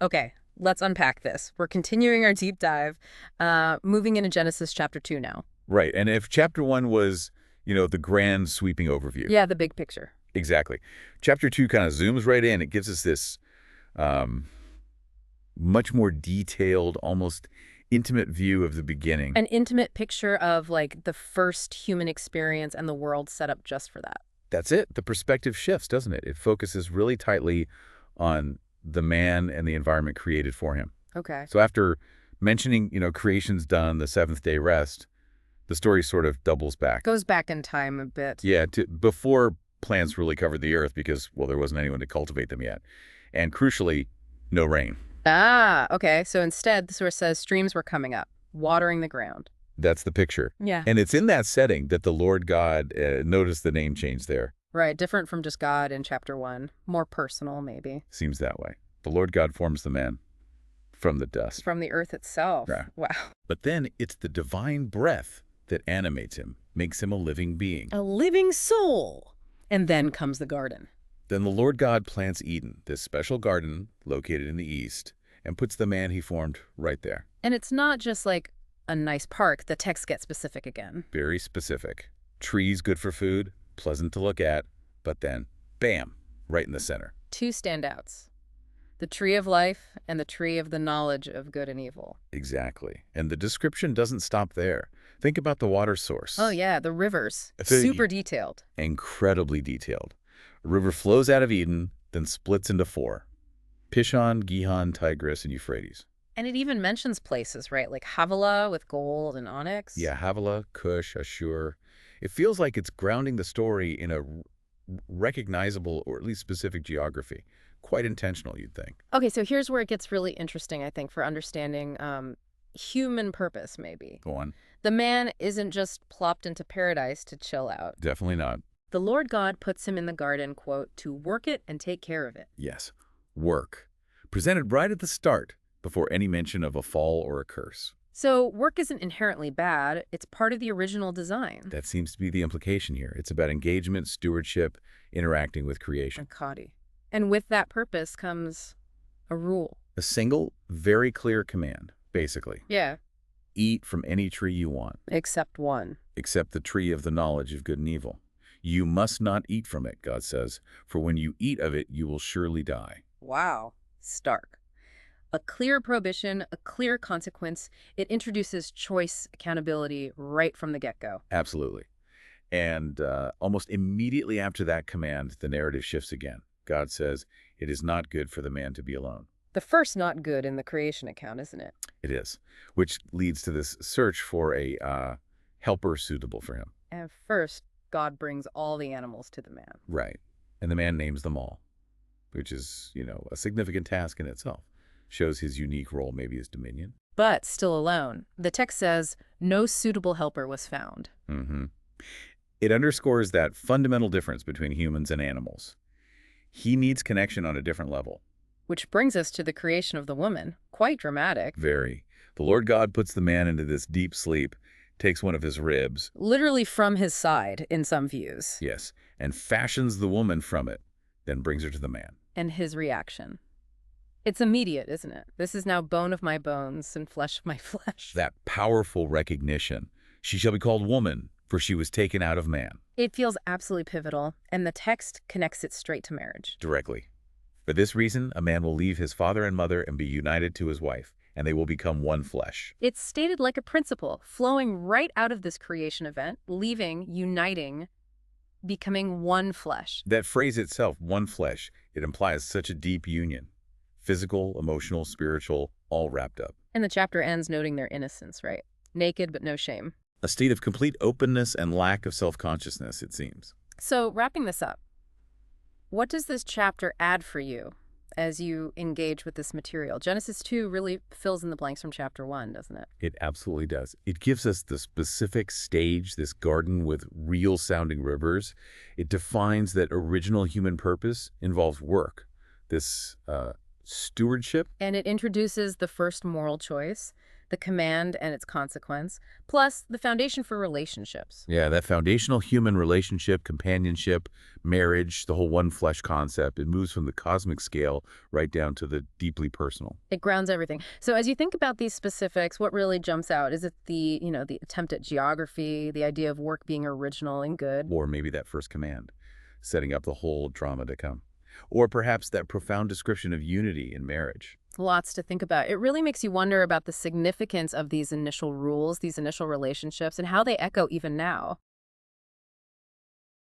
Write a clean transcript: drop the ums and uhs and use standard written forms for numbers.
Okay, let's unpack this. We're continuing our deep dive, moving into Genesis chapter 2 now. Right. And if chapter 1 was, the grand sweeping overview. Yeah, the big picture. Exactly. Chapter 2 kind of zooms right in. It gives us this um, much more detailed, almost intimate view of the beginning. An intimate picture of, like, the first human experience and the world set up just for that. That's it. The perspective shifts, doesn't it? It focuses really tightly on the man and the environment created for him. Okay. So after mentioning, creation's done, the seventh day rest, the story sort of doubles back. Goes back in time a bit. Yeah, before plants really covered the earth because, well, there wasn't anyone to cultivate them yet. And crucially, no rain. Ah, okay. So instead, the source says streams were coming up, watering the ground. That's the picture. Yeah. And it's in that setting that the Lord God, notice the name change there. Right, different from just God in chapter 1. More personal, maybe. Seems that way. The Lord God forms the man from the dust. From the earth itself. Yeah. Wow. But then it's the divine breath that animates him, makes him a living being. A living soul. And then comes the garden. Then the Lord God plants Eden, this special garden located in the east, and puts the man he formed right there. And it's not just like a nice park. The text gets specific again. Very specific. Trees good for food, pleasant to look at, but then, bam, right in the center. Two standouts. The tree of life and the tree of the knowledge of good and evil. Exactly. And the description doesn't stop there. Think about the water source. Oh, yeah, the rivers. Super detailed. Incredibly detailed. A river flows out of Eden, then splits into 4. Pishon, Gihon, Tigris, and Euphrates. And it even mentions places, right? Like Havilah with gold and onyx. Yeah, Havilah, Cush, Ashur. It feels like it's grounding the story in a recognizable or at least specific geography. Quite intentional, you'd think. Okay, so here's where it gets really interesting, I think, for understanding human purpose, maybe. Go on. The man isn't just plopped into paradise to chill out. Definitely not. The Lord God puts him in the garden, quote, to work it and take care of it. Yes. Work. Presented right at the start, before any mention of a fall or a curse. So work isn't inherently bad. It's part of the original design. That seems to be the implication here. It's about engagement, stewardship, interacting with creation. And with that purpose comes a rule. A single, very clear command, basically. Yeah. Eat from any tree you want. Except one. Except the tree of the knowledge of good and evil. You must not eat from it, God says, for when you eat of it, you will surely die. Wow. Stark. A clear prohibition, a clear consequence. It introduces choice accountability right from the get-go. Absolutely. And almost immediately after that command, the narrative shifts again. God says, it is not good for the man to be alone. The first not good in the creation account, isn't it? It is, which leads to this search for a helper suitable for him. And first, God brings all the animals to the man. Right. And the man names them all, which is, a significant task in itself. Shows his unique role, maybe his dominion. But still alone. The text says, no suitable helper was found. Mm-hmm. It underscores that fundamental difference between humans and animals. He needs connection on a different level. Which brings us to the creation of the woman. Quite dramatic. Very. The Lord God puts the man into this deep sleep, takes one of his ribs. Literally from his side, in some views. Yes, and fashions the woman from it, then brings her to the man. And his reaction. It's immediate, isn't it? This is now bone of my bones and flesh of my flesh. That powerful recognition. She shall be called woman, for she was taken out of man. It feels absolutely pivotal, and the text connects it straight to marriage. Directly. For this reason, a man will leave his father and mother and be united to his wife, and they will become one flesh. It's stated like a principle, flowing right out of this creation event, leaving, uniting, becoming one flesh. That phrase itself, one flesh, it implies such a deep union. Physical, emotional, spiritual, all wrapped up. And the chapter ends noting their innocence, right? Naked but no shame. A state of complete openness and lack of self-consciousness, it seems. So, wrapping this up, what does this chapter add for you as you engage with this material? Genesis 2 really fills in the blanks from chapter 1, doesn't it? It absolutely does. It gives us the specific stage, this garden with real-sounding rivers. It defines that original human purpose involves work, this Stewardship? And it introduces the first moral choice, the command and its consequence, plus the foundation for relationships. Yeah, that foundational human relationship, companionship, marriage, the whole one flesh concept, it moves from the cosmic scale right down to the deeply personal. It grounds everything. So as you think about these specifics, what really jumps out? Is it the attempt at geography, the idea of work being original and good? Or maybe that first command, setting up the whole drama to come. Or perhaps that profound description of unity in marriage. Lots to think about. It really makes you wonder about the significance of these initial rules, these initial relationships, and how they echo even now.